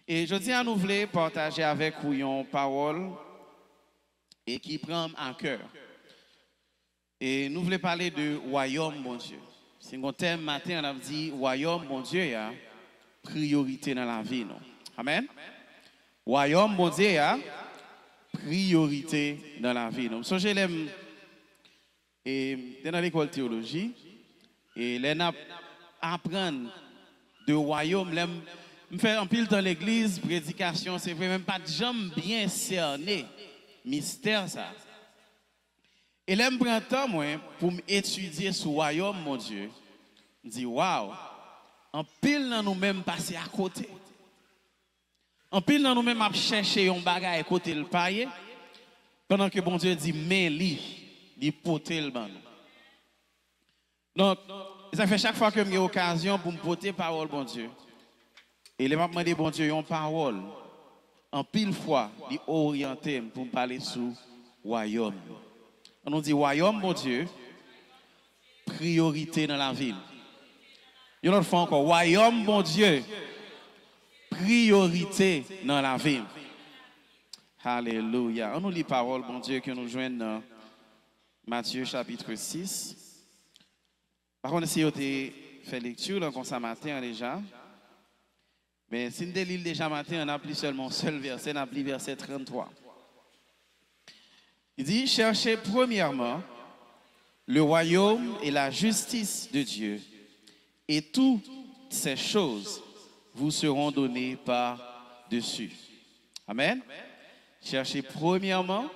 Et je tiens à nous voulons partager avec vous une parole et qui prend à cœur. Et nous voulons parler de royaume, mon Dieu. C'est un thème matin, on a dit royaume, mon Dieu, il y a priorité dans la vie. Non? Amen. Royaume, mon Dieu, il y a priorité dans la vie. Non? So, je l'aime et dans l'école de théologie et les apprendre de royaume, me faire un pile dans l'église, prédication, c'est vrai, même pas de jambes bien cerné, mystère ça. Et là, je prends temps moi, pour étudier ce royaume, mon Dieu. Je dis, waouh, en pile dans nous-mêmes passer à côté. En pile dans nous-mêmes à chercher un bagage à côté le paye, pendant que bon Dieu dit, mais li poter le ban. Donc, ça fait chaque fois que j'ai occasion pour me porter parole, bon Dieu. Et les m'a demandé, bon Dieu, une parole. En pile fois, il orienté pour me parler sur royaume. On nous dit royaume, mon Dieu, priorité dans la ville. Il y a une autre fois encore, royaume, mon Dieu, priorité dans la ville. Alléluia. On nous lit parole, mon Dieu, que nous joignons dans Matthieu chapitre 6. Par contre, si vous avez fait lecture comme ça matin déjà, mais si nous lisons déjà matin, on n'a plus seulement un seul verset, on a plus verset 33. Il dit, cherchez premièrement le royaume et la justice de Dieu, et toutes ces choses vous seront données par-dessus. Amen. Cherchez premièrement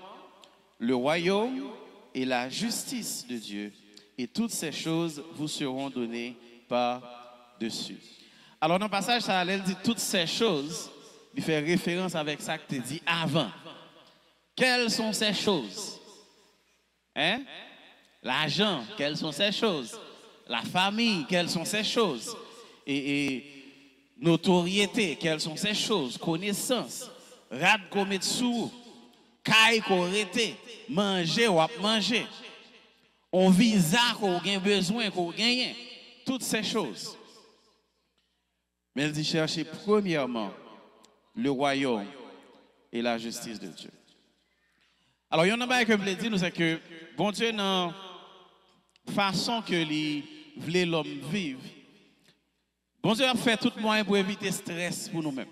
le royaume et la justice de Dieu, et toutes ces choses vous seront données par-dessus. Alors, dans le passage, ça allait dire toutes ces choses, il fait référence avec ça que tu dis avant. Quelles sont ces choses? Hein? L'argent, quelles sont ces choses? La famille, quelles sont ces choses? Et notoriété, quelles sont ces choses? Connaissance, rad komet sou, kay ko rete, manger ou à manger. On visa qu'on a besoin, qu'on gagne. Toutes ces choses. Mais elle dit chercher premièrement le royaume et la justice de Dieu. Alors, il y en a un que je voulais dire, c'est que bon Dieu, dans la façon que voulait l'homme vivre, bon Dieu a fait tout moyen pour éviter le stress pour nous-mêmes.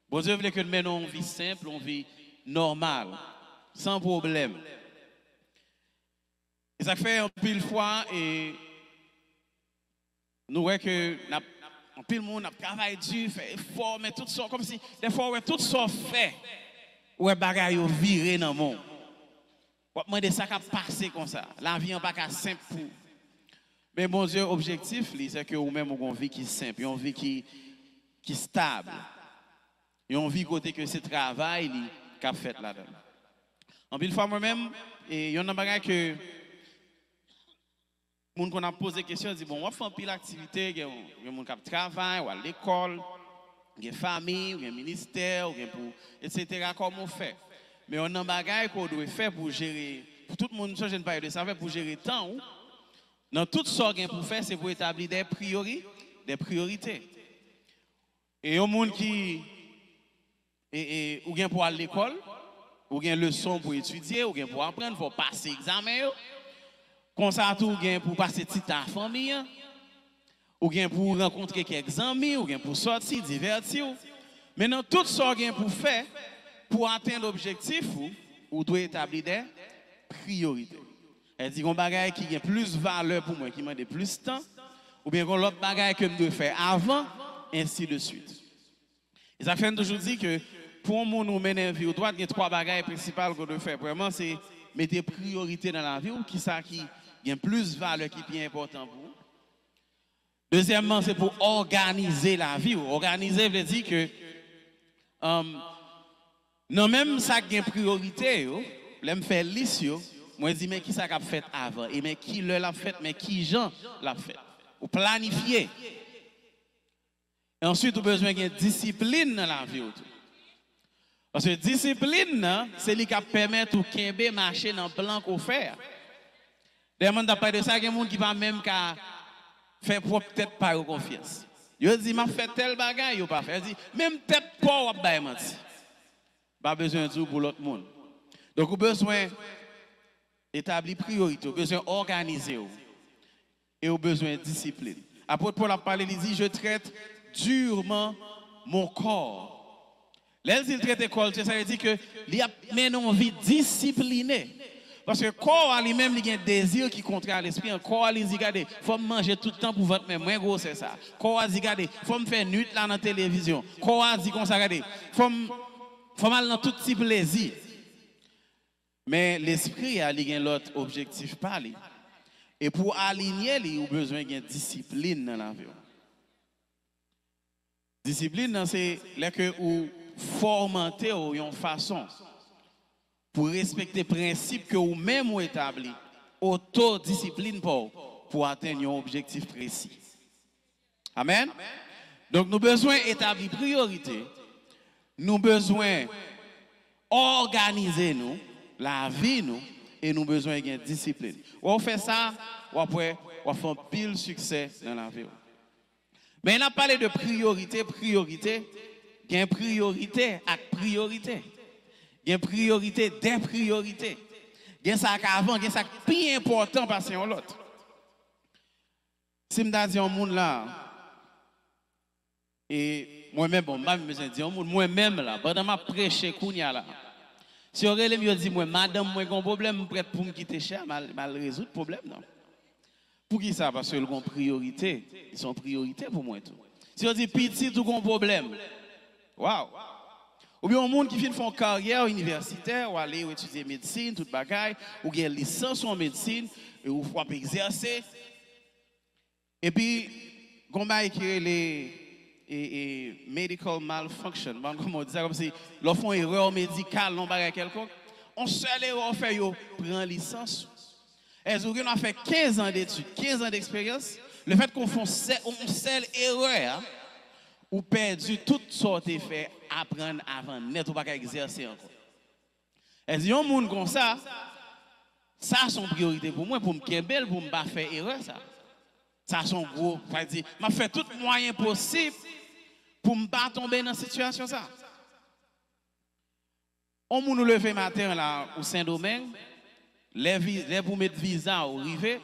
Bon Dieu voulait que nous menions une vie simple, une vie normale, sans problème. Et ça fait un pile fois et nous voyons que un pile monde a travaillé dur, fait effort, mais tout ça, comme si des fois, ouais, tout ça fait, ouais, bagaille viré dans le monde. On demande ça qui passé comme ça. La vie n'est pas simple pour. Mais mon Dieu, objectif, c'est que vous-même, vous avez une vie qui est simple, une vie qui est stable. Une vie côté que c'est travail qui a fait là-dedans. En pile fois, moi-même, il y a un bagage que moun qu'on a posé question dit bon on fait un pile activité il y a moun qui travaille ou à l'école il y a famille ou il y a ministère ou pour etc. comment on fait mais on a un bagage qu'on doit faire pour gérer pour tout le monde je ne parle de ça pour gérer le temps dans tout ça qu'on pour faire c'est pour établir des priorités et un monde qui ou bien pour aller à l'école ou bien leçon pour étudier ou bien pour apprendre pour passer examen comme ça, tout gain pour passer petit temps à la famille, ou bien pour rencontrer quelques amis, ou bien pour sortir, divertir. Maintenant, tout ça gain pour faire, pour atteindre l'objectif, ou doit établir des priorités. Elle dit qu'on bagaille qui a plus valeur pour moi, qui m'a plus de temps, ou bien qu'on l'autre bagaille que je dois faire avant, ainsi de suite. Et ça fait toujours dire que pour nous mener une vie, on doit avoir trois bagailles principales qu'on doit faire. Vraiment, c'est mettre des priorités dans la vie, ou qui ça qui il y a plus de valeur qui est bien important pour vous. Deuxièmement, c'est pour organiser la vie. Organiser veut dire que non même ça qui est priorité, je me fais liste, moi je dis mais qui ça a fait avant et mais qui l'a fait, mais qui Jean l'a fait. Ou planifier. Et ensuite, vous avez besoin de discipline dans la vie. Parce que discipline, c'est ce qui permet de marcher dans le plan qu'on fait. Des gens qui de ça, il y a des gens qui ne vont même faire propre tête par confiance. Yo dit m'a fait tel bagage, yo pas fait. Dit même tête pas ou ba menti. Pas besoin de pour l'autre monde. Donc vous besoin établir priorité, vous besoin organiser et vous besoin de discipline. Apôtre Paul a parlé, il dit je traite durement mon corps. Là, il traite le corps, ça veut dire que il a mené une vie disciplinée. Parce que le corps lui-même, il a un désir qui contraire l'esprit. Le corps, il dit, regardez, il faut manger tout le temps pour votre même. Moi, gros, c'est ça. Le corps dit, regardez, il faut me faire nuit là dans la télévision. Le corps dit, comme ça, regardez, il faut mal dans tout petit plaisir. Mais l'esprit a l'autre objectif par lui. Et pour aligner, il a besoin d'une discipline dans la vie. Discipline, c'est là que vous formentez une façon pour respecter les principes que vous-même vous établis, autodiscipline pour atteindre un objectif précis. Amen. Donc nous avons besoin d'établir priorité, nous avons besoin d'organiser la vie et nous avons besoin de discipline. On fait ça, on fait un pile succès dans la vie. Mais on a parlé de priorité, il y a une priorité à priorité. Il y a une priorité des priorités. Il y a ça qu'avant, il y a ça plus important parce que l'autre. Si je dis un monde là, et moi-même, bon, je dis un monde, moi-même là, pendant ma prêche, là, si on me dit, moi, madame, moi, j'ai un problème, prête pour me quitter cher, mal résoudre le problème, non? Pour qui ça? Parce que les priorités, ils sont priorités pour moi tout. Si on dit petit, tout un problème, waouh! Ou bien un monde qui finit faire une carrière universitaire, ou aller étudier médecine, toute bagaille, ou qui a une licence en médecine, et ou faut exercer. Et puis, comment écrire les medical malfunction, comme on dit ça, comme si l'on fait une erreur médicale, l'on bagaille quelconque. On seul erreur fait, yo, prend licence. Et vous avez fait 15 ans d'études, 15 ans d'expérience. Le fait qu'on fait une seule erreur, ou perdu toutes sortes de faits apprendre avant net ou pas exercer encore. Et si un monde comme ça son priorité pour moi pour me kembel pour me pas faire erreur ça. Ça son gros, ça dit m'a fait tout moyen possible pour me pas tomber dans cette situation ça. On nous lever matin là au Saint-Domingue, les pour mettre visa au rivé,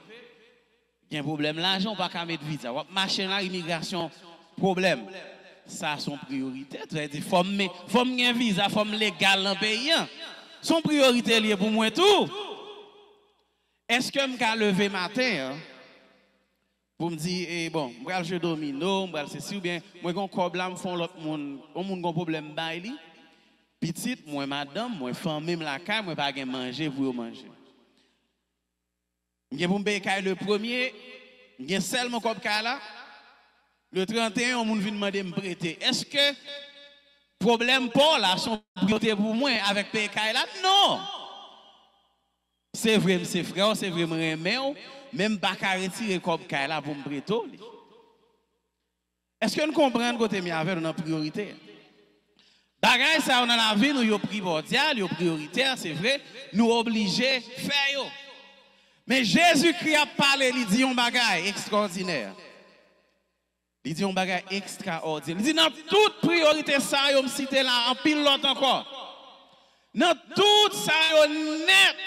il y a un problème l'argent pas qu'à mettre visa. Marcher là immigration problème. Ça son priorité. Il faut me un visa, faut me légal dans le pays. Son priorité liée pour moi tout. Est-ce que je peux lever matin pour me dire, eh, bon, je vais jouer domino, je vais ceci ou bien, moi j'ai un problème, font l'autre monde, on a un problème baili. Petite, moi madame, moi femme même la caille, moi pas manger pour manger. Je pour me payer le premier, je seulement comme là. Le 31, on vient demander de me prêter. Est-ce que problème pour là, son priorité pour moi avec PK là? Non! C'est vrai, c'est frère, c'est vrai, même pas qu'à retirer comme là pour me prêter. Est-ce que nous comprenons que nous avons une priorité? Bagay ça, on a la vie, nous sommes primordial, nous sommes prioritaire, c'est vrai, nous obligés de faire. Mais Jésus-Christ a parlé, il dit un bagay extraordinaire. Il dit un bagage extraordinaire. Il dit dans toute priorité ça, il me cite là en pile l'autre encore. Dans tout ça, net.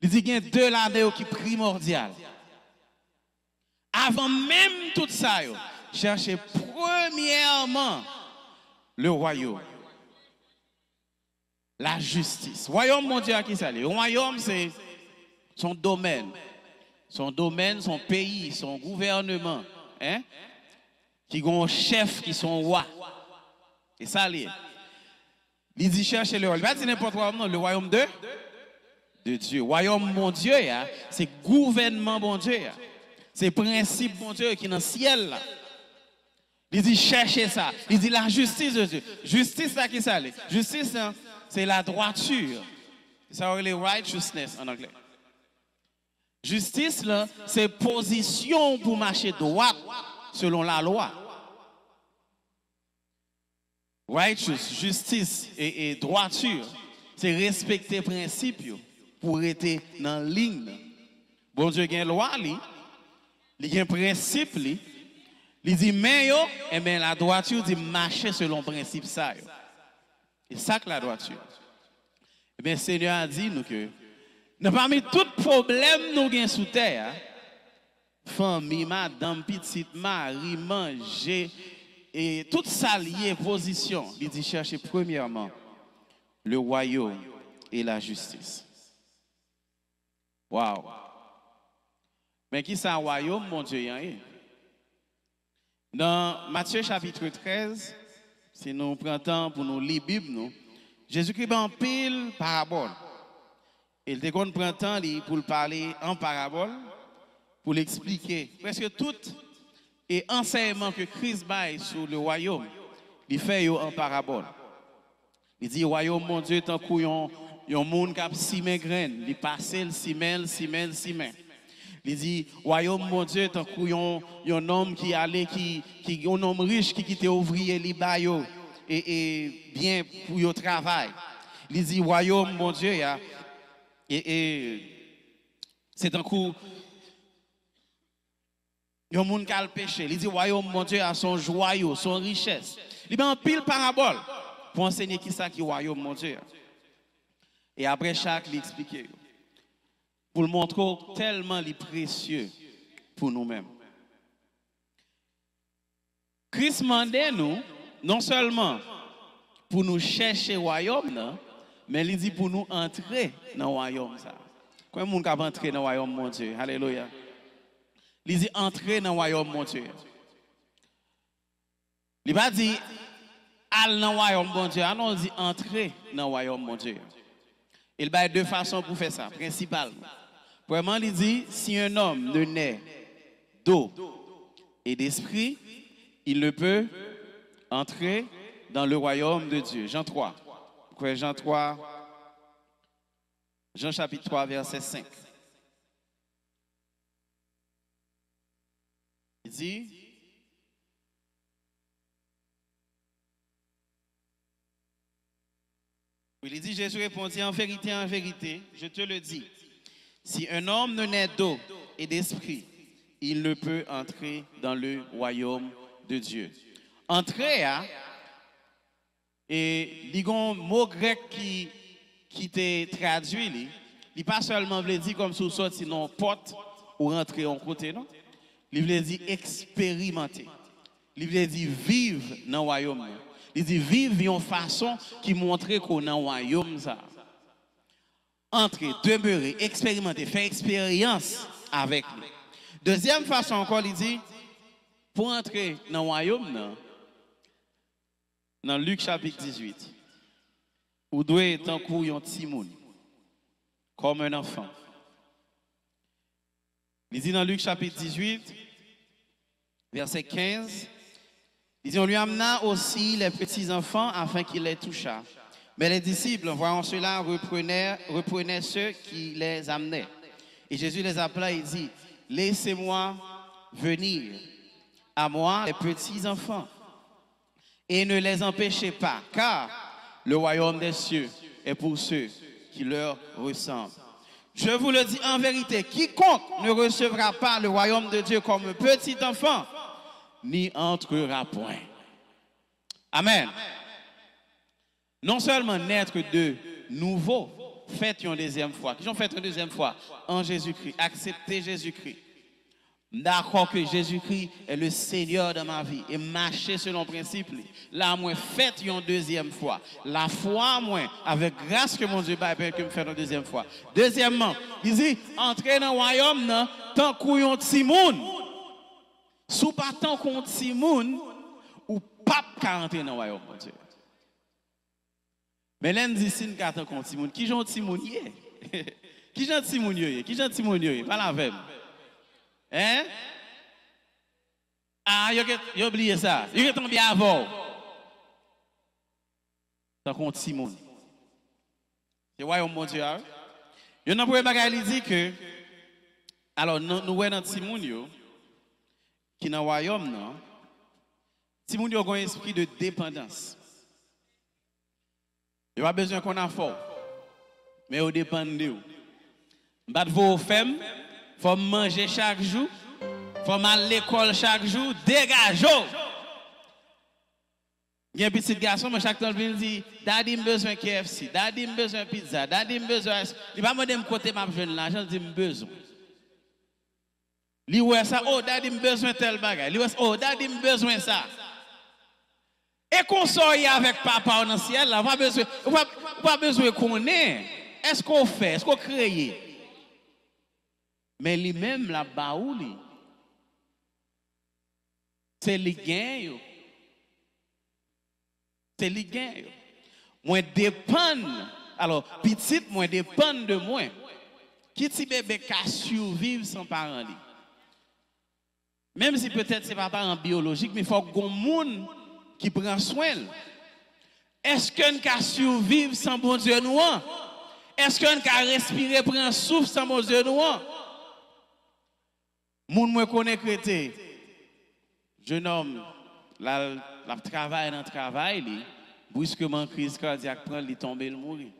Il dit qu'il y a deux là qui primordial. Avant même tout ça, cherchez premièrement le royaume. La justice. Royaume mondial qui ça? Le royaume c'est son domaine. Son domaine, son pays, son gouvernement. Hein? Qui ont un chef qui sont rois. Et ça, il dit chercher le royaume. Il va dire n'importe quoi, non, le royaume de Dieu. Royaume mon Dieu, c'est gouvernement mon Dieu. C'est principe mon Dieu qui est dans le ciel. Là. Il dit chercher ça. Il dit la justice de Dieu. Justice, là, qui ça? Justice, c'est la droiture. Ça s'appelle righteousness en anglais. Justice, là, c'est position pour marcher droit selon la loi. Righteous, justice et droiture, c'est respecter les principes pour être dans la ligne. Bon Dieu, il y a une loi, il y a un principe, il Il dit, mais yo, et bien la droiture dit marcher selon le principe ça. Et ça que la droiture. Et bien, le Seigneur a dit nous que, parmi tout problème nous avons sous terre, famille, madame, petite, mari, manger, et tout ça lié, position, il dit chercher premièrement le royaume et la justice. Waouh! Mais qui c'est un royaume, mon Dieu, dans Matthieu chapitre 13, si nous prenons temps pour nous lire la Bible, Jésus-Christ a en pile parabole. Il prend temps pour parler en parabole, pour l'expliquer. Presque tout et enseignement que Christ baille sur le royaume, il fait en parabole. Il dit, royaume, mon Dieu, tant qu'il y a un monde qui a 6 graines, il passe le 6 mains. Il dit, royaume, mon Dieu, tant qu'il y a un homme qui allait, un homme riche qui quitte ouvrier, li bayo, et bien pour le travail. Il dit, royaume, mon Dieu, c'est un coup, il y a un monde qui a le péché. Il dit, royaume, mon Dieu, a son joyau, son richesse. Il a un pile parabole pour enseigner qui ça qui est royaume, mon Dieu. Et après chaque, il explique. Pour le montrer tellement précieux pour nous-mêmes. Christ demande nous, non seulement pour nous chercher le royaume, mais il dit pour nous entrer dans le royaume. Comment est-ce qu'on peut entrer dans le royaume, mon Dieu? Alléluia. Il dit entrer dans le royaume, mon Dieu. Il va dire aller dans le royaume, mon Dieu. Non, il dit entrer dans le royaume, mon Dieu. Il y a deux façons pour faire ça, principalement. Premièrement, il dit, si un homme ne naît d'eau et d'esprit, il ne peut entrer dans le royaume de Dieu. Jean 3. Jean chapitre 3, verset 5. Il dit, Jésus répondit, en vérité, je te le dis. Si un homme ne naît d'eau et d'esprit, il ne peut entrer dans le royaume de Dieu. Entrer, et il y a un mot grec qui te traduit, il n'est pas seulement veut dire comme sous sorte, sinon porte ou rentrer en côté, non? Il veut dire expérimenter. Il veut dire vivre dans le royaume. Il dit vivre d'une façon qui montre qu'on est dans le royaume. Entrer, demeurer, expérimenter, faire expérience avec lui. Deuxième façon encore, il dit, pour entrer dans le royaume, dans Luc chapitre 18, vous devez être en cours un petit monde, comme un enfant. Il dit dans Luc chapitre 18, verset 15, il dit, on lui amena aussi les petits enfants afin qu'il les touchât. Mais les disciples, voyant cela, reprenaient ceux qui les amenaient. Et Jésus les appela et dit, laissez-moi venir à moi les petits enfants et ne les empêchez pas, car le royaume des cieux est pour ceux qui leur ressemblent. Je vous le dis en vérité, quiconque ne recevra pas le royaume de Dieu comme un petit enfant, n'y entrera point. Amen. Non seulement naître de nouveau, faites une deuxième fois. Qui ont fait une deuxième fois en Jésus-Christ, accepter Jésus-Christ. D'accord que Jésus-Christ est le Seigneur de ma vie et marcher selon le principe. Là, moi, faites une deuxième fois. La foi, moi, avec grâce que mon Dieu va que me faire une deuxième fois. Deuxièmement, il dit, entrer dans le royaume, tant qu'on y a un petit monde. Sous pas tant qu'on petit monde, ou pas qu'à entrer dans le royaume, mon Dieu. Mais là, nous disons qu'à tant qu'on petit monde. Qui j'en petit monde? Qui j'en petit monde? Qui j'en petit monde? Pas la même. Hein? Ah, il a oublié ça. Il est tombé avant. Tant qu'on petit monde. C'est le royaume, mon Dieu. Il y a un premier bagage qui dit que, alors, nous voyons dans petit monde, qui dans le royaume, non? Si vous avez un esprit de dépendance, il n'y a pas besoin qu'on a fort, mais vous dépendez de vous. Vous vos femmes, il faut manger chaque jour, faut mal à l'école chaque jour, dégage. Il y a un petit garçon, mais chaque temps, il dit, Daddy, j'ai besoin de KFC, Daddy, j'ai besoin de pizza, Daddy, j'ai besoin de... Il va me demander côté ma jeune l'argent, il dit, j'ai besoin. Il dit, ça, oh, Daddy, j'ai besoin de tel bagage. Il dit, oh, Daddy, j'ai besoin de ça. Et qu'on soit avec papa dans le ciel, là, pas besoin qu'on ait. Est-ce qu'on fait, est-ce qu'on crée? Mais lui-même, la baouli, c'est les gains. C'est les gains. Moi dépend, alors, petit, moi dépend de moi. Qui ti bébé qui survivre sans parents? Même si peut-être c'est pas parent biologique, mais il faut qu'on monde qui prend soin. Est-ce qu'on peut survivre sans bon Dieu nous? Est-ce qu'on peut respirer, prendre souffle sans bon Dieu nous? Moun me connaît crété. Jeune homme, la travail dans le travail, brusquement crise cardiaque prend, il tombe, il mourit.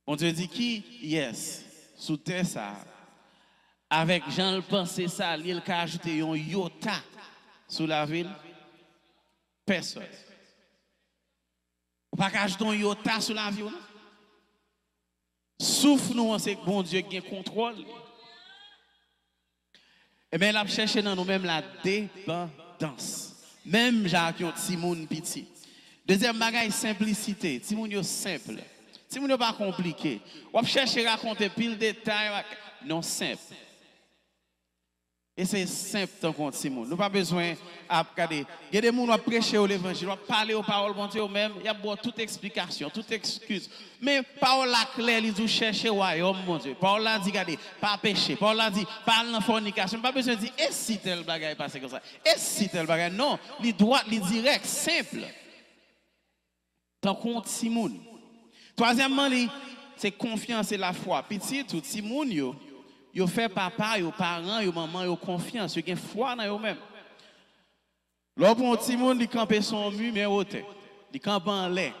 On te dit qui? Yes, sous terre ça. Avec Jean le pensé ça, il a ajouté un iota sous la ville. Personne. Ou pas ajouter un iota sous la ville. Souffle nous, c'est que bon Dieu qui a contrôle. Et bien, là, chercher dans nous-mêmes la dépendance. Même Jacques, qui ont Timoun petit. Deuxième bagage, simplicité. Timoun yo simple. Timoun yo pas compliqué. On cherche à raconter pile détail. Non, simple. Et c'est simple tant qu'on Timoun. Nous pas besoin à regarder. Il y a des gens qui prêcher l'évangile, qui parler aux paroles de Dieu même. Il y a toute explication, toute excuse. Mais parole la claire, ils ont cherché au royaume, mon Dieu. Parole la dit, regardez, pas péché. Parole la dit, pas dans fornication. Pas besoin de dire, et si tel bagage passe comme ça? Et si tel bagage? Non, les droits, les directs, simple. Tant qu'on Timoun. Troisièmement, c'est confiance et la foi. Petit, tout Timoun, yo fait papa, yo parents, yo maman, yo confiance, yo gen foi dans yo même. Lorsque un petit monde il campe son mur mais haute, il campe en l'air.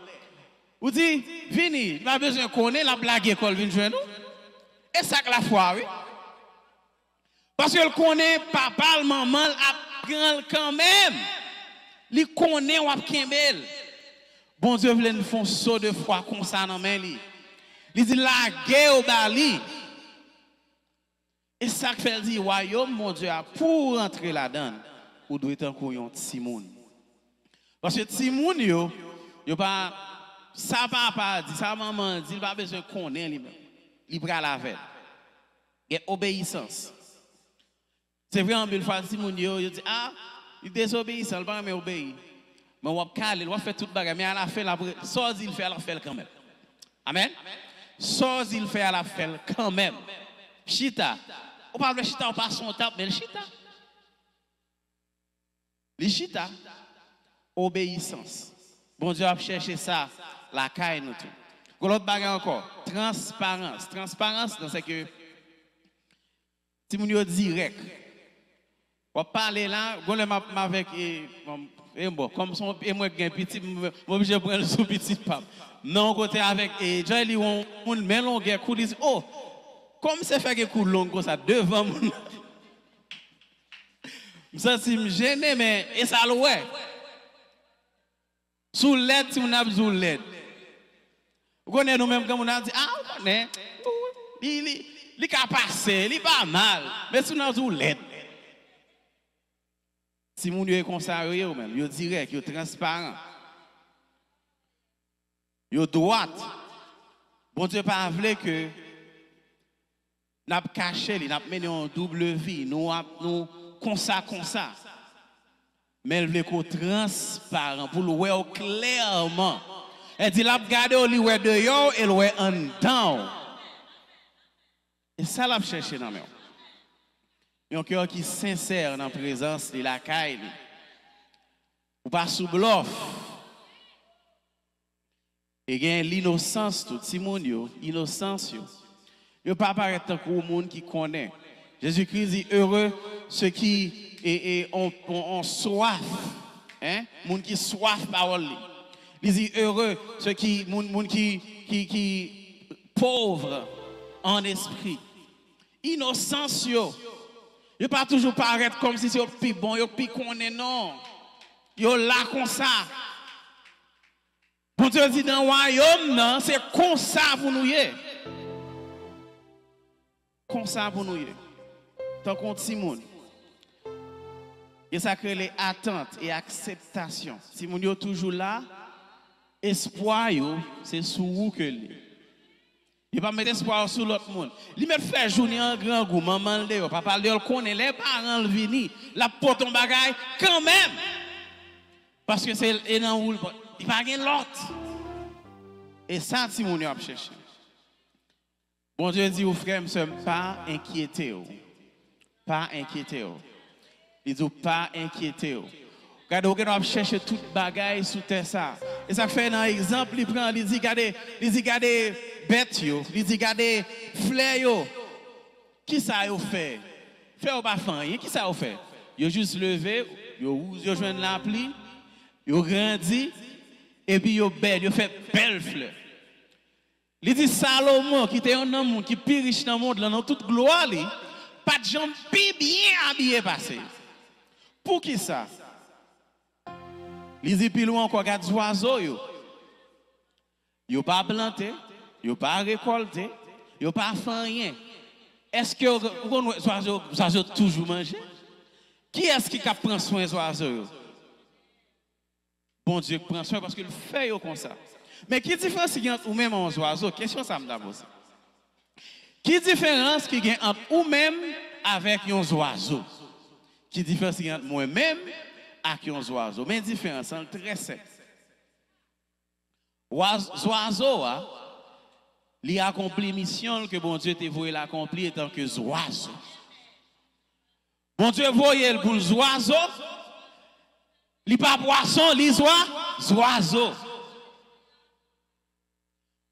Ou dit vini, il pas besoin connaître la blague école vinn joindre nous. Et ça que la foi oui. Parce que connaît papa, maman apprend quand même. Il connaît ou kembel. Bon Dieu veut nous faire saut de foi comme ça dans main li. Il dit la guerre au bali. Et ça fait dire, royaume, mon Dieu, pour entrer là-dedans, vous devez être encore un Timoun. Parce que Timoun, yo pas, ça papa dit, ça maman dit, il pas besoin de connaître lui-même. Il prend la veille. Il y a obéissance. C'est vrai, en fois, Timoun, il dit, ah, il désobéit, ça ne va pas obéir. Mais on va caler, on va faire tout le bagage, mais à la fin, soit il fait, à la fin quand même. Amen. Soit il fait, à la fin quand même. Chita. On parle de chita, on passe son temps, mais le chita. Le chita, obéissance. Bon Dieu a cherché ça, la caille nous tout. L'autre bagarre encore, transparence. Transparence, c'est que si vous êtes direct, on parle là, on est avec, bon, comme son, et moi, j'ai un petit, moi, je prends le sous petit pape. Non, côté avec, et Joël, on met longueur, coup, dit, oh, comme c'est fait que coup long comme ça devant mon je me gêné mais et ça le ouais sous l'aide si on a sous l'aide vous connaissez nous même comme on a dit ah on connaît il a passé il pas mal mais si on a sous l'aide si mon est comme ça yo même yo direct yo transparent yo droite bon Dieu pas voulu que n'a pas caché, n'a pas mené en double vie, nous comme ça. Mais elle veut qu'on transparent pour le voir clairement. Elle dit la regarder au lieu de yo et le en dedans. Et ça l'a cherché dans moi. Un cœur qui est sincère dans la présence de la caille. Ou pas sous bluff. Et gain l'innocence tout Simonio, innocence yo. Yo pas paraître tant qu'au monde qui connaît. Jésus-Christ dit heureux ceux qui ont soif, hein? Monde qui soif parole. Il dit heureux ceux qui monde qui pauvres en esprit. Innocence yo. Yo pas toujours paraître comme si c'est plus bon, yo plus connaît non. Yo là comme ça. Bon Dieu dit dans le royaume, non, c'est comme ça pour nous. Comme ça pour nous. Tant qu'on petit monde. Et ça crée les attentes et acceptation. Si mon yo toujours là, espoir c'est sur vous que lui. Il va mettre espoir sur l'autre monde. Il met faire journée en grand goût, maman le papa le connaît les parents le vini, la porte ton bagaille quand même. Parce que c'est il va gagner l'autre. Et ça si mon yo a cherché. Bon Dieu dit aux frères, ne pas inquiétez. Pas inquiétez. Il dit pas inquiétez. Regardez, vous allez chercher toute bagaille sous terre ça. Et ça fait un exemple, il prend, il dit regardez bête il dit regardez fleur Qui ça vous fait? Fait ou pas faire? Qui ça vous fait? Vous juste levé, vous joignez la pluie, vous grandi et puis vous belle, vous fait belle fleur. Il dit Salomon qui était un homme qui est plus riche dans le monde, dans toute gloire, pas de gens bien habillés passé. Pour qui ça? Il dit plus loin encore, regarde les oiseaux. Ils n'ont pas planté, ils n'ont pas récolté, ils n'ont pas fait rien. Est-ce que les oiseaux toujours mangé? Qui est-ce qui prend soin des oiseaux? Bon Dieu prend soin parce qu'il fait comme ça. Mais qui différence qu'il y a entre vous-même et les oiseaux? Question ça me d'abord. Qui différence qu'il y a entre vous-même avec les oiseaux? Qui différence qu'il y a entre moi-même avec les oiseaux? Mais différence, c'est très simple. Les oiseaux, ils accomplissent la mission que bon Dieu t'a voulu l'accomplir en tant que oiseaux. Bon Dieu voyait pour les oiseaux, les pas poissons, les oiseaux.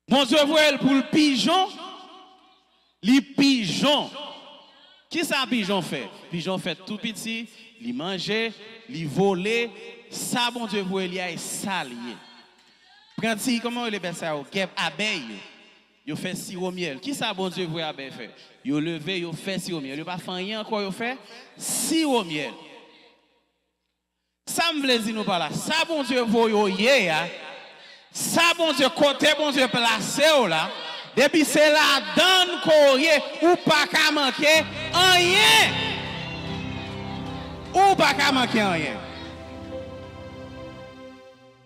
Bon Dieu voyait pour le pigeon, les pigeons. Qui ça pigeon fait? Pigeon fait tout petit, il mangeait, il volait, ça bon Dieu voyait, il est salié. Comment il est ça? Il abeille. Il fait sirop miel. Qui ça bon Dieu voyait abeille faire? Il levé, il fait sirop miel. Il pas fait rien encore, il fait sirop miel. Ça me plaît nous par là. Ça bon Dieu voyait, ça bon Dieu côté bon Dieu placé là. Depuis c'est la donne qu'on ou pas qu'à manquer rien. Ou pas qu'à manquer rien.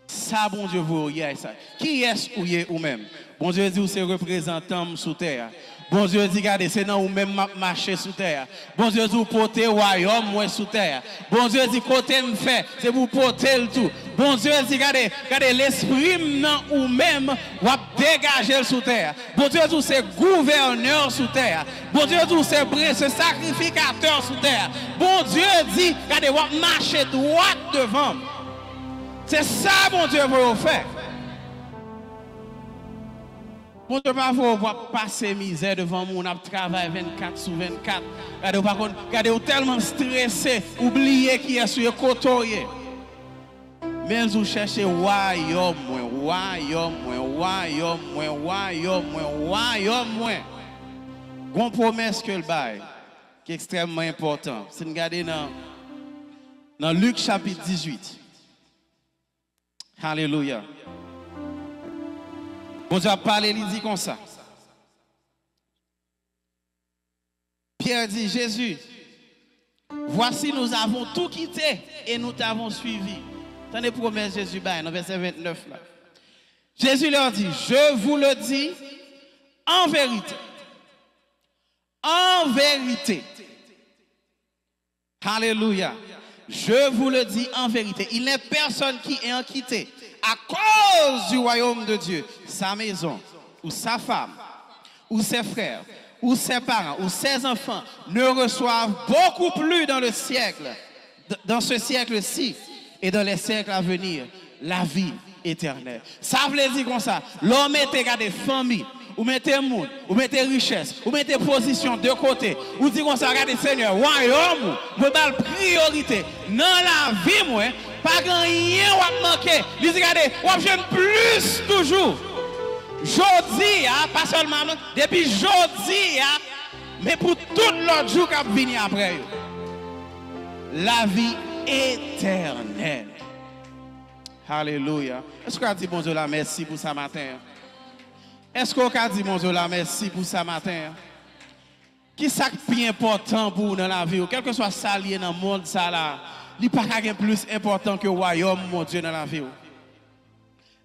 Ça, bon Dieu, vous voyez ça. Qui est-ce ou est ou même? Bon Dieu dit, c'est représentant sous terre. Bon Dieu dit, regardez, c'est dans ou même marcher sous terre. Bon Dieu dit, vous portez royaume moi sous terre. Bon Dieu dit, côté me fait, c'est vous porter le tout. Bon Dieu dit, regardez, l'esprit non ou même va dégager sous terre. Bon Dieu dit, c'est gouverneur sous terre. Bon Dieu dit, c'est sacrificateur sous terre. Bon Dieu dit, regardez, va marcher droit devant. C'est ça, mon Dieu, vous faire. Mon Dieu, pas vous passer misère devant moi, on a travaillé 24 sur 24. Regardez, vous tellement stressé, oubliez qui est sur le côté. Mais vous cherchez royaume. Une promesse que le bail, qui est extrêmement important. Si nous regardons dans Luc chapitre 18. Alléluia. Bon Dieu a parlé, il dit comme ça. Pierre dit, Jésus, voici nous avons tout quitté et nous t'avons suivi. Tenez promesse Jésus, dans verset 29 là. Jésus leur dit, je vous le dis en vérité. En vérité. Alléluia. Je vous le dis en vérité, il n'est personne qui ait quitté à cause du royaume de Dieu, sa maison, ou sa femme, ou ses frères, ou ses parents, ou ses enfants, ne reçoivent beaucoup plus dans le siècle, dans ce siècle-ci, et dans les siècles à venir, la vie éternelle. Ça veut dire comme ça, l'homme est des familles, ou mettez monde, ou mettez richesse, ou mettez position de côté, ou dites comme ça, regardez Seigneur, royaume, vous avez priorité. Dans la vie, moi, pas rien à manquer. Vous regardez, vous avez plus toujours. Jodi, pas seulement, depuis jodi, mais pour tout l'autre jour qui va venir après. la vie éternelle. Alléluia. Est-ce qu'on a dit bon Dieu la merci pour ça matin? Est-ce qu'on a dit bon Dieu la merci pour ça matin? Qui est plus important pour nous dans la vie? Quel que soit ça lié dans le monde, ça là, il n'y a pas de plus important que le royaume, mon Dieu, dans la vie.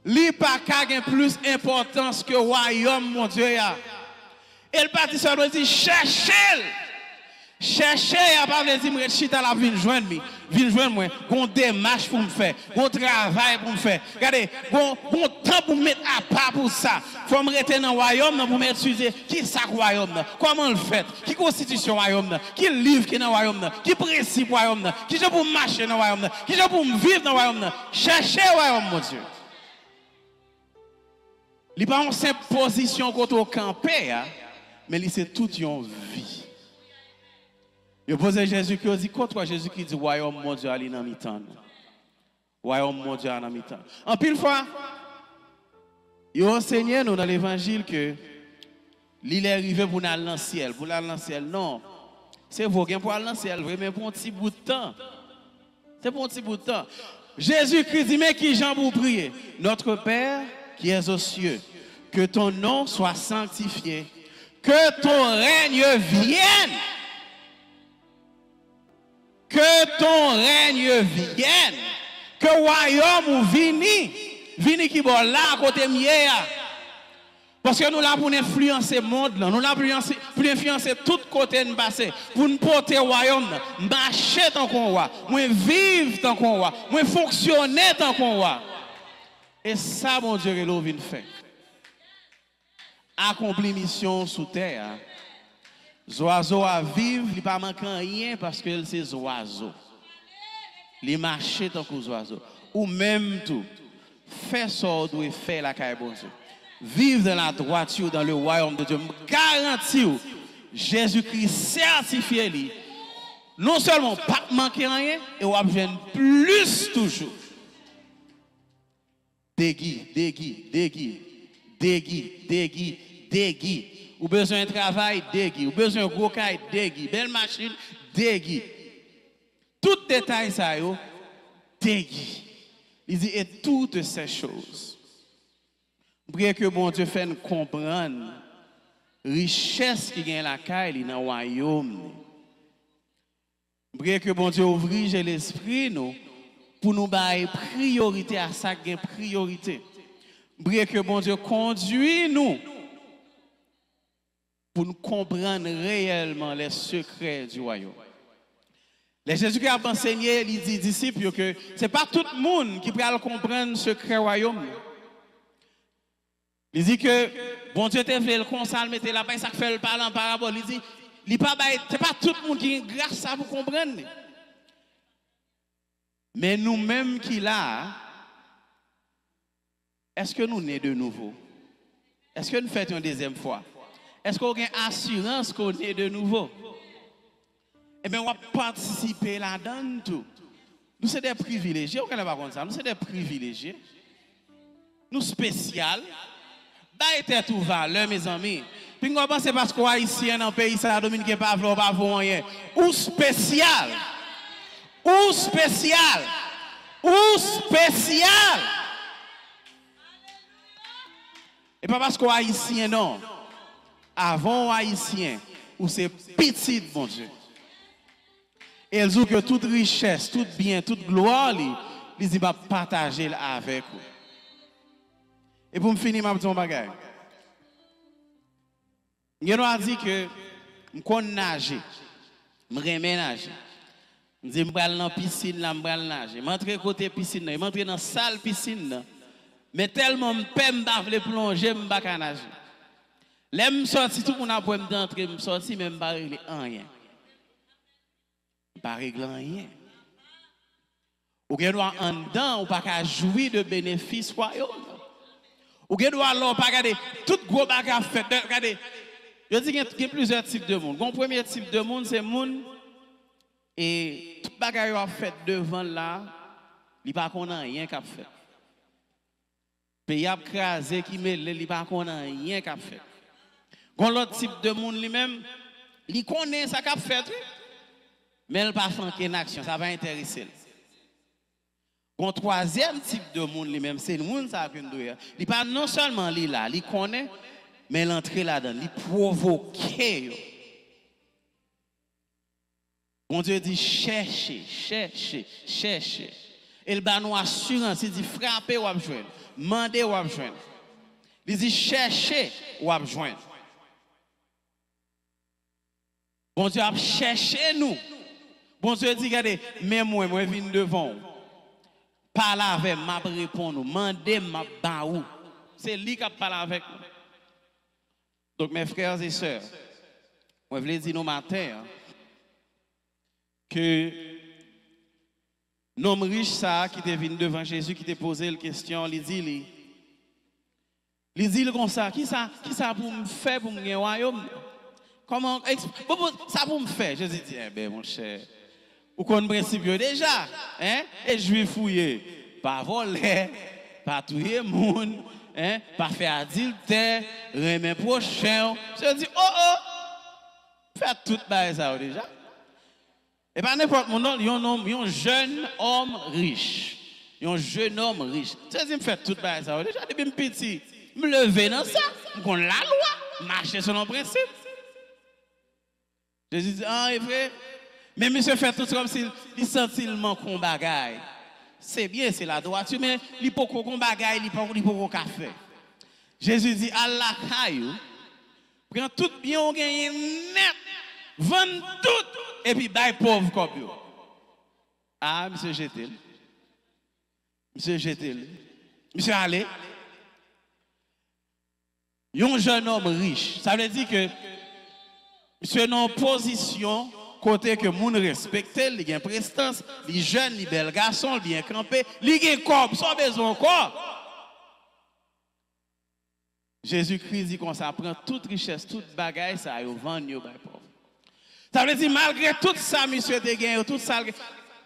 Il n'y a pas de plus importance que le royaume, mon Dieu. Et le parti ça doit dire cherchez. Cherchez à parler de dire chita la vie joindre moi gon démarche pour me faire gon travail pour me faire regardez gon temps pour mettre à part pour ça faut me rester dans royaume pour m'étudier qui ça royaume comment le fait qui constitution royaume qui livre qui dans royaume qui principe royaume qui je pour marcher dans royaume qui je pour vivre dans royaume cherchez royaume mon Dieu il pas une simple position contre au camper mais c'est toute une vie. Je pose Jésus qui dit contre Jésus qui dit royaume mon Dieu ali dans mi-temps. Royaume mon Dieu dans mi-temps. En pile fois, il enseigne nous dans l'évangile que il est arrivé pour aller dans le ciel, pour aller dans le ciel. Non. C'est vous qui pour aller dans le ciel, mais pour un petit bout de temps. C'est pour un petit bout de temps. Jésus-Christ dit mais qui Jean pour prier? Notre Père qui es aux cieux, que ton nom soit sanctifié, que ton règne vienne. Que ton règne vienne, que le royaume vienne qui est là à côté de moi. Parce que nous l'avons pour influencer le monde, nous l'avons pour influencer tout côté de passé, pour nous porter le royaume, marcher tant qu'on va, vivre tant qu'on va, fonctionner tant qu'on va. Et ça, mon Dieu, il vient faire. Accomplir mission sous terre. Les oiseaux à vivre, il ne pas manquer rien parce que c'est des oiseaux. Les marchés tant que les oiseaux. Ou même tout, faire ça doit faire la caille bon Dieu. Vivre dans la droiture, dans le royaume de Dieu. Garantis, Jésus-Christ certifié lui. Non seulement pas manquer rien, et on va plus toujours. Dégui. Ou besoin de travail, dégui. Ou besoin de gros caille, dégui. Belle machine, dégui. Tout détail ça, yo, dégui. Il dit, et toutes ces choses. Priez que bon Dieu fasse nous comprendre richesse qui gagne la caille dans le royaume. Priez que bon Dieu ouvre l'esprit nous pour nous donner priorité à ça qui est priorité. Priez que bon Dieu conduit nous pour nous comprendre réellement les secrets du royaume. Les Jésus qui a enseigné, il dit aux disciples que ce n'est pas tout le monde qui peut comprendre le secret du royaume. Il dit que bon Dieu te fait le conseil, mettez la paix, ça fait le parler en parabole. Il dit, ce n'est pas tout le monde qui a grâce à vous comprendre. Mais nous-mêmes qui là, est-ce que nous sommes de nouveau? Est-ce que nous faisons une deuxième fois? Est-ce qu'on a une assurance qu'on est de nouveau? Eh bien, on va participer là-dedans tout. Nous sommes des privilégiés, on ne connaît pas comme ça. Nous sommes des privilégiés. Nous spécial. Bah, tout valeur, mes amis. Puis on pense parce qu'on est ici dans le pays, ça la Dominique pas rien. Ou spécial. Ou spécial. Ou spécial. Et pas parce qu'on est haïtien, non. Avant haïtien, ou c'est petit, mon Dieu. Et elles ont que toute richesse, tout bien, toute gloire, ils disent partager avec vous. Et pour me finir, je vais vous dire je a dit que je connais nager, je remets nager. Je dis que je vais aller dans la piscine, je vais nager. Je vais côté piscine, je vais dans la salle piscine. Mais tellement je peux plonger, je ne vais pas nager. Là, je sorti, tout le monde a pour m'entrer, je sorti, mais je ne vais pas régler rien. Je ne vais pas régler rien. Ou bien en dedans, ou pas jouir de bénéfices royaux. Ou bien alors pas regarder tout gros bagage fait. Regardez. Je dis qu'il y a plusieurs types de monde. Le premier type de monde, c'est monde et tout bagage a fait devant là, il pas qu'on a rien qu'a fait. Pays a crasé qui met il pas qu'on a rien qu'a fait. L'autre type de monde lui-même, il connaît ça qu'a fait. mais elle pas fait une action, ça va intéresser. Un troisième type de monde lui-même, c'est le monde ça que nous doit. Il pas non seulement lui là, il connaît, mais l'entrée là-dedans, il provoque. Bon Dieu dit cherchez, cherchez, cherchez. Et le nous assurance, il dit frappez ou joindre, mandez ou joindre. Il dit cherchez ou joindre. Bon Dieu a cherché nous. Bon Dieu dit regardez, mais moi viens devant. Parle avec m'a répondre, mandez m'a baou. C'est lui qui parle avec nous. Donc mes frères et sœurs, moi je voulais dire nos matins que l'homme riche ça qui est venu devant Jésus qui t'a posé la question, il dit comme ça, qui ça pour me faire pour me royaume? Comment ça pour me faire? Jésus dit eh ben mon cher, ou qu'on principe déjà, hein? Et juif fouillé, pas voler, pas tuer monde, hein? Pas faire adultère, remettre prochain. Je dis oh, faites tout ça déjà. Et pas n'importe mon nom, un jeune homme riche. Un jeune homme riche. Tu dis me fait tout ça déjà depuis petit, me lever dans ça, me la loi, marcher selon le principe. Jésus dit ah frère. Mais monsieur fait tout comme s'il sentit le manque de bagaille. C'est bien, c'est la droiture, mais il n'y a pas de bagaille, il n'y a pas de café. Jésus dit, Allah caillou, prends tout bien, on gagne net, vend tout, et puis baille pauvre comme yo. Ah, monsieur jeté. Monsieur jeté. Monsieur allez. Un jeune homme riche, ça veut dire que monsieur est en position côté que moun respecte, il y a prestance, il jeune, il bel garçon, il bien campé, il y a corps, sans besoin encore. Jésus-Christ dit qu'on ça prend toute richesse, toute bagaille, ça yo vend yo bay pauvre. Ça veut dire malgré tout ça monsieur de gain, tout ça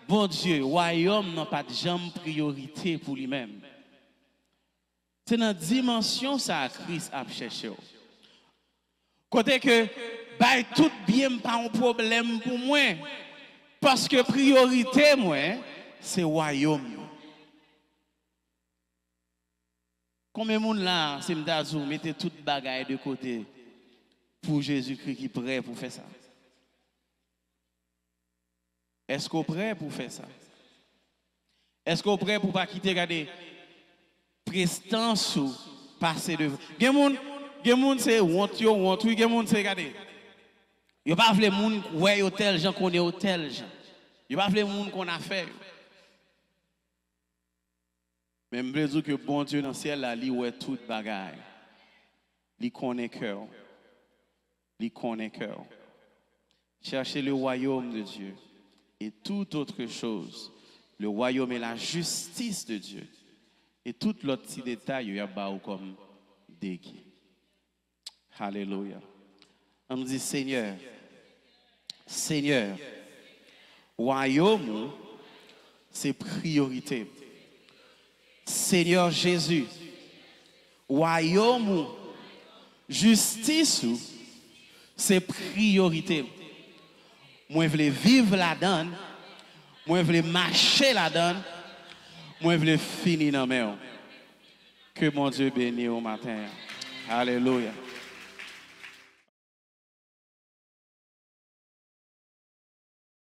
bon Dieu, royaume n'a pas de jambe priorité pour lui-même. C'est dans dimension ça Christ a cherché. Côté que bah tout bien pas un problème pour moi parce que priorité moi c'est royaume. Combien de monde là c'est m'dazou mettez toute bagaille de côté pour Jésus-Christ qui est prêt pour faire ça? Est-ce qu'on est prêt pour faire ça? Est-ce qu'on est prêt pour pas quitter regarder prestance ou passer devant? Gen moun c'est honte yo, gen moun c'est regarder. Yo pas vle moun ouais hôtel gens connaît hôtel gens. Yo pas vle moun qu'on a fait. Mais me dire que bon Dieu dans le ciel là, lui ouais toute bagaille. Lui connaît cœur. Lui connaît cœur. Cherchez le royaume de Dieu et toute autre chose. Le royaume est la justice de Dieu. Et tout l'autre petit détail, il y a comme déguis. Alléluia. On dit Seigneur, Seigneur, royaume, c'est priorité. Seigneur Jésus, royaume, justice, c'est priorité. Moi, je veux vivre là-dedans, moi, je veux marcher là-dedans, moi, je veux finir dans la main. Que mon Dieu bénisse au matin. Alléluia.